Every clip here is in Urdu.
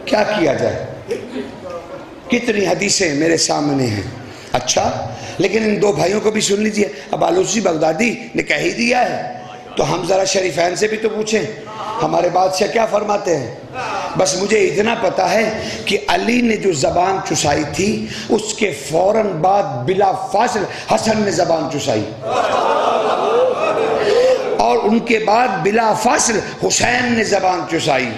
کیا کیا جائے؟ کتنی حدیثیں میرے سامنے ہیں. اچھا لیکن ان دو بھائیوں کو بھی سن لیجئے. اب آلوسی بغدادی نے کہہ ہی دیا ہے تو ہم ذرا شریفین سے بھی تو پوچھیں ہمارے بادشاہ کیا فرماتے ہیں. بس مجھے اتنا پتا ہے کہ علی نے جو زبان چسائی تھی اس کے فوراً بعد بلا فاصل حسن نے زبان چسائی اور ان کے بعد بلا فاصل حسین نے زبان چسائی.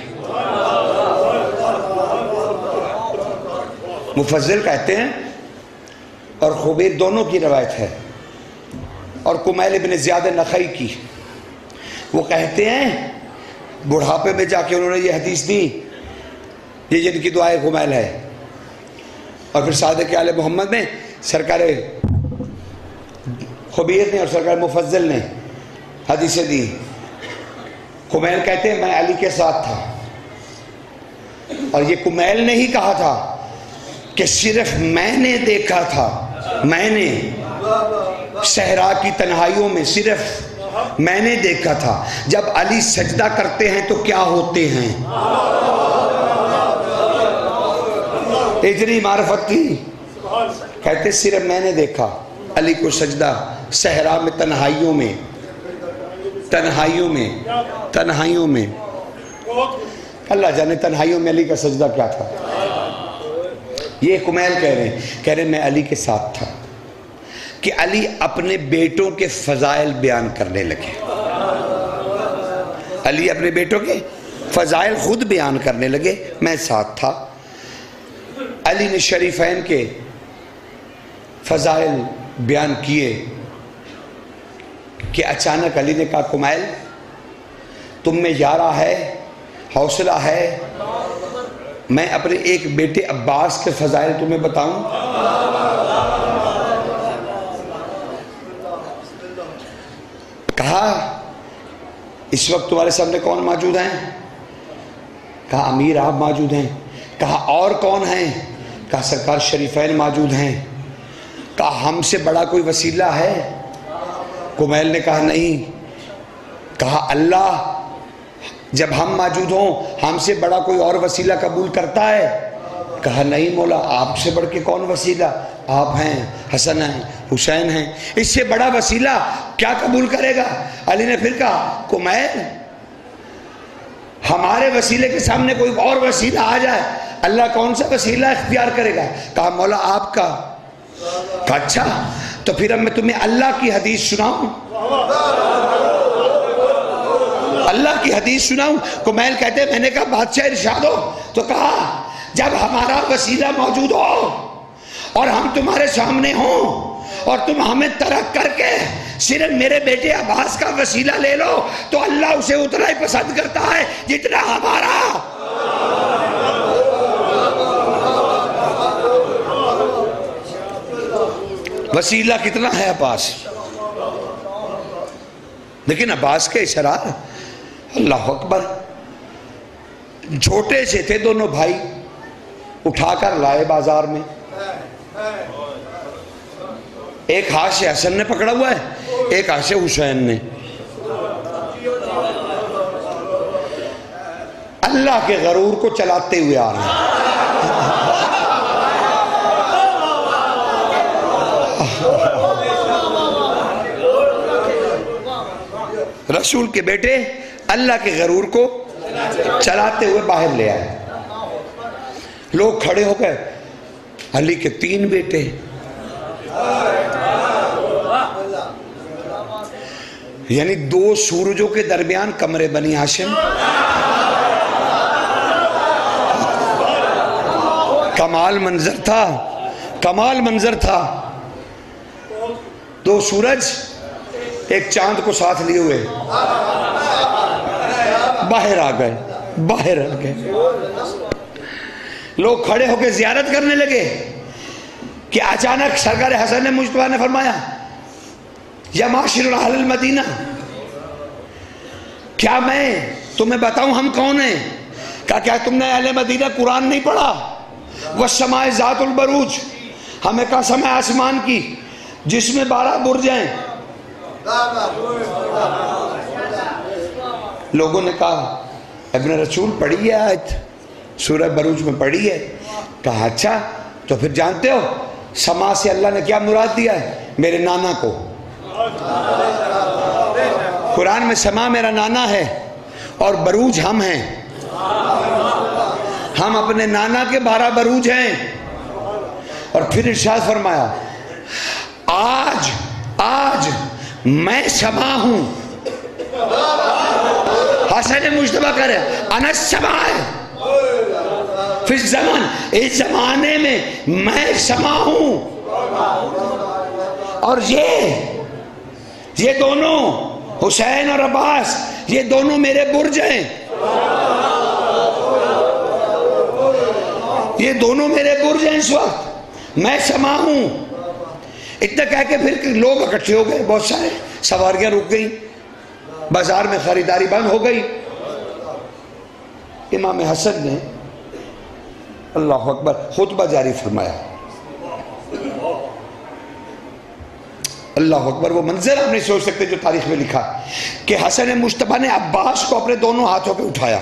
مفضل کہتے ہیں اور خبیر دونوں کی روایت ہے اور کمیل بن زیاد نخعی کی، وہ کہتے ہیں بڑھاپے میں جا کے انہوں نے یہ حدیث دی، یہ جن کی دعائے کمیل ہے. اور پھر صادق آل محمد نے، سرکار خبیر نے اور سرکار مفضل نے حدیثیں دی. کمیل کہتے ہیں میں علی کے ساتھ تھا اور یہ کمیل نے ہی کہا تھا کہ صرف میں نے دیکھا تھا، میں نے صحرا کی تنہائیوں میں صرف میں نے دیکھا تھا جب علی سجدہ کرتے ہیں تو کیا ہوتے ہیں. اتنی معرفت تھی. کہتے صرف میں نے دیکھا علی کو سجدہ صحرا میں تنہائیوں میں تنہائیوں میں. اللہ جانے تنہائیوں میں علی کا سجدہ کیا تھا. یہ کمیل کہہ رہے ہیں میں علی کے ساتھ تھا کہ علی اپنے بیٹوں کے فضائل بیان کرنے لگے. علی اپنے بیٹوں کے فضائل خود بیان کرنے لگے، میں ساتھ تھا. علی نے شریفین کے فضائل بیان کیے کہ اچانک علی نے کہا کمیل تم میں یارہ ہے، حوصلہ ہے، میں اپنے ایک بیٹے عباس کے فضائل تمہیں بتاؤں. کہا اس وقت تمہارے سامنے کون موجود ہیں؟ کہا امیر آپ موجود ہیں. کہا اور کون ہیں؟ کہا سرکار شریفین موجود ہیں. کہا ہم سے بڑا کوئی وسیلہ ہے؟ کمیل نے کہا نہیں. کہا اللہ جب ہم موجود ہوں ہم سے بڑا کوئی اور وسیلہ قبول کرتا ہے؟ کہا نہیں مولا آپ سے بڑھ کے کون وسیلہ، آپ ہیں، حسن ہیں، حسین ہیں، اس سے بڑا وسیلہ کیا قبول کرے گا. علی نے پھر کہا کمیل ہمارے وسیلے کے سامنے کوئی اور وسیلہ آ جائے اللہ کون سا وسیلہ اختیار کرے گا. کہا مولا آپ کا. کہا اچھا تو پھر اب میں تمہیں اللہ کی حدیث سناؤں، اللہ کی حدیث سناؤں. کمیل کہتے ہیں میں نے کہا بادشاہ ارشاد ہو. تو کہا جب ہمارا وسیلہ موجود ہو اور ہم تمہارے سامنے ہوں اور تم ہمیں ترک کر کے صرف میرے بیٹے عباس کا وسیلہ لے لو تو اللہ اسے اتنا ہی پسند کرتا ہے جتنا ہمارا. وسیلہ کتنا ہے عباس، لیکن عباس کے اسرار اللہ اکبر. چھوٹے سے تھے دونوں بھائی، اٹھا کر لائے بازار میں. ایک ہاتھ سے حسن نے پکڑا ہوا ہے، ایک ہاتھ سے حسین نے. اللہ کے غرور کو چلاتے ہوئے آ رہے ہیں. رسول کے بیٹے اللہ کے غرور کو چلاتے ہوئے باہر لے آئے. لوگ کھڑے ہو گئے، علی کے 3 بیٹے. یعنی 2 سورجوں کے درمیان کمرے بنی ہاشم. کمال منظر تھا، کمال منظر تھا. 2 سورج ایک چاند کو ساتھ لیے ہوئے باہر آ گئے، باہر آ گئے. لوگ کھڑے ہو کے زیارت کرنے لگے کہ اچانک سرکار حسن مجتبیٰ نے فرمایا یا معاشر اہل المدینہ کیا میں تمہیں بتاؤں ہم کون ہیں؟ کیا تم نے اہل مدینہ قرآن نہیں پڑھا؟ والسماء ذات البروج، ہمیں قسم ہے آسمان کی جس میں 12 برج ہیں. لوگوں نے کہا ابن رسول پڑھی ہے آیت. سورہ بروج میں پڑھی ہے. کہا اچھا تو پھر جانتے ہو سما سے اللہ نے کیا مراد دیا ہے؟ میرے نانا کو. قرآن میں سما میرا نانا ہے اور بروج ہم ہیں. ہم اپنے نانا کے 12 بروج ہیں. اور پھر ارشاد فرمایا آج میں سما ہوں. حسن مجتبیٰ کہہ رہے ہیں انا السما ہے فی الزمان، اس زمانے میں میں سما ہوں. اور یہ دونوں حسین اور عباس یہ دونوں میرے برج ہیں. یہ دونوں میرے برج ہیں. اس وقت میں سما ہوں. اتنا کہہ کے پھر لوگ اکٹھے ہو گئے، بہت سارے سواریاں رک گئیں، بازار میں خریداری بند ہو گئی. امام حسن نے اللہ اکبر خطبہ جاری فرمایا. اللہ اکبر. وہ منظر آپ نہیں سوچ سکتے جو تاریخ میں لکھا کہ حسن مجتبیٰ نے عباس کو اپنے دونوں ہاتھوں پہ اٹھایا.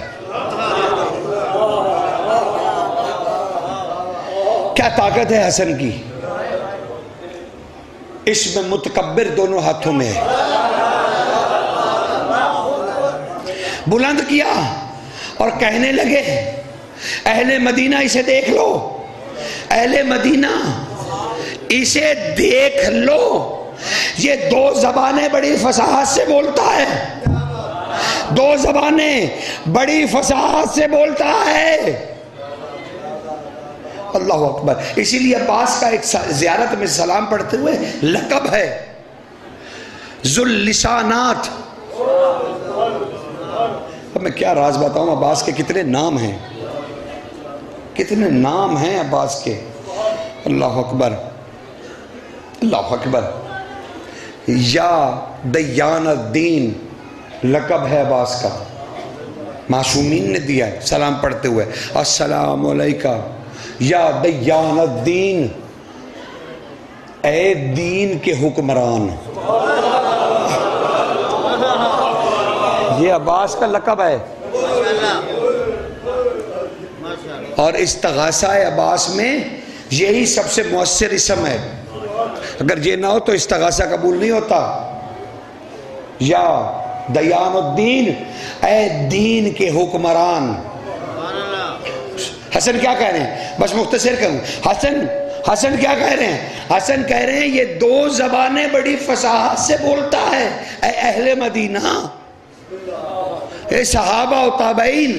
کیا طاقت ہے حسن کی. اس میں متکبر دونوں ہاتھوں میں ہے. بلند کیا اور کہنے لگے اہل مدینہ اسے دیکھ لو، اہل مدینہ اسے دیکھ لو، یہ 2 زبانیں بڑی فصاحت سے بولتا ہے. 2 زبانیں بڑی فصاحت سے بولتا ہے. اللہ اکبر. اسی لیے عباس کا ایک زیارت میں سلام پڑھتے ہوئے لقب ہے ذو اللسانات. اب میں کیا راز بتاؤں عباس کے کتنے نام ہیں، کتنے نام ہیں عباس کے. اللہ اکبر اللہ اکبر. یا دیان الدین لقب ہے عباس کا، معصومین نے دیا ہے سلام پڑھتے ہوئے السلام علیکہ یا دیان الدین، اے دین کے حکمران. یہ عباس کا لقب ہے. اور استغاثہ عباس میں یہی سب سے مؤثر اسم ہے. اگر یہ نہ ہو تو استغاثہ قبول نہیں ہوتا. یا دیان الدین، اے دین کے حکمران. حسن کیا کہہ رہے ہیں؟ بس مختصر کروں. حسن کیا کہہ رہے ہیں؟ حسن کہہ رہے ہیں یہ 2 زبانیں بڑی فصاحت سے بولتا ہے. اے اہل مدینہ، اے صحابہ و تابعین،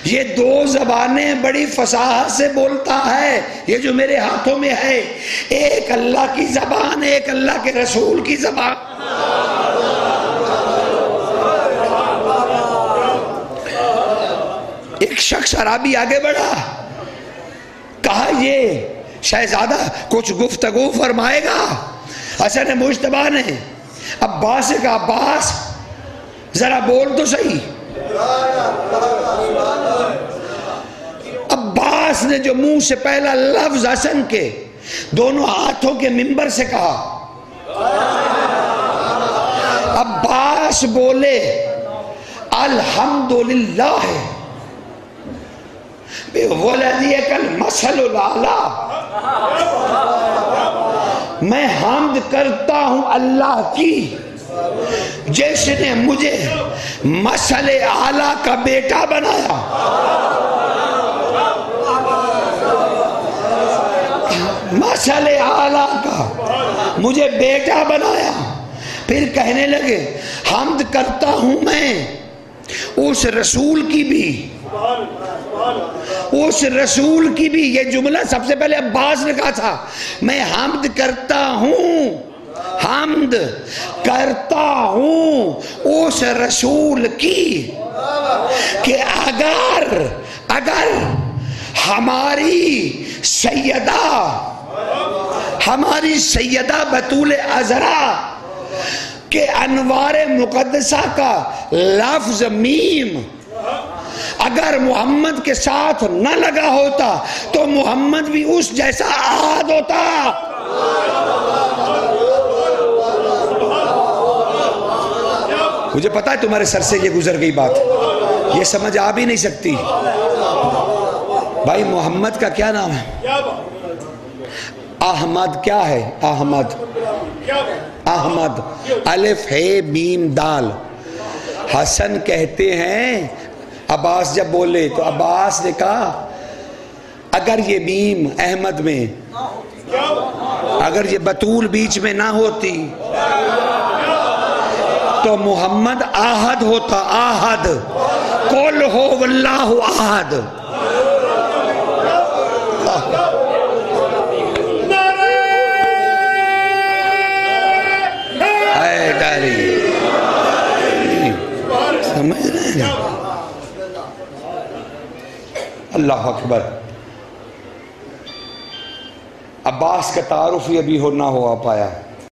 یہ 2 زبانیں بڑی فصاحت سے بولتا ہے. یہ جو میرے ہاتھوں میں ہے، ایک اللہ کی زبان، ایک اللہ کے رسول کی زبان. ایک شخص عربی آگے بڑھا، کہا یہ شہزادہ کچھ گفتگو فرمائے گا. حسن مجتبیٰ نے عباس سے کہا عباس ذرا بول تو صحیح. عباس نے جو منہ سے پہلا لفظ حسن کے دونوں ہاتھوں کے منبر سے کہا، عباس بولے الحمدللہ بِوَلَدِيَكَ الْمَثَلُ الْأَعْلَىٰ. میں حمد کرتا ہوں اللہ کی جس نے مجھے مثل اعلیٰ کا بیٹا بنایا. مثل اعلیٰ کا مجھے بیٹا بنایا. پھر کہنے لگے حمد کرتا ہوں میں اس رسول کی بھی، اس رسول کی بھی. یہ جملہ سب سے پہلے عباس نے کہا تھا، میں حمد کرتا ہوں، حمد کرتا ہوں اس رسول کی کہ اگر ہماری سیدہ بطول عذرا کہ انوار مقدسہ کا لفظ میم اگر محمد کے ساتھ نہ لگا ہوتا تو محمد بھی اس جیسا احد ہوتا. مجھے پتا ہے تمہارے سر سے یہ گزر گئی بات، یہ سمجھ آ بھی نہیں سکتی. بھائی محمد کا کیا نام ہے؟ احمد کیا ہے؟ احمد احمد الف ہے میم دال. حسن کہتے ہیں عباس جب بولے تو عباس نے کہا اگر یہ میم احمد میں، اگر یہ بطول بیچ میں نہ ہوتی تو محمد آہد ہوتا. آہد قل ہو واللہ احد. اے ڈاری سمجھ رہے ہیں؟ اللہ اکبر. عباس کا تعارف ہی ابھی نہ ہوا پایا.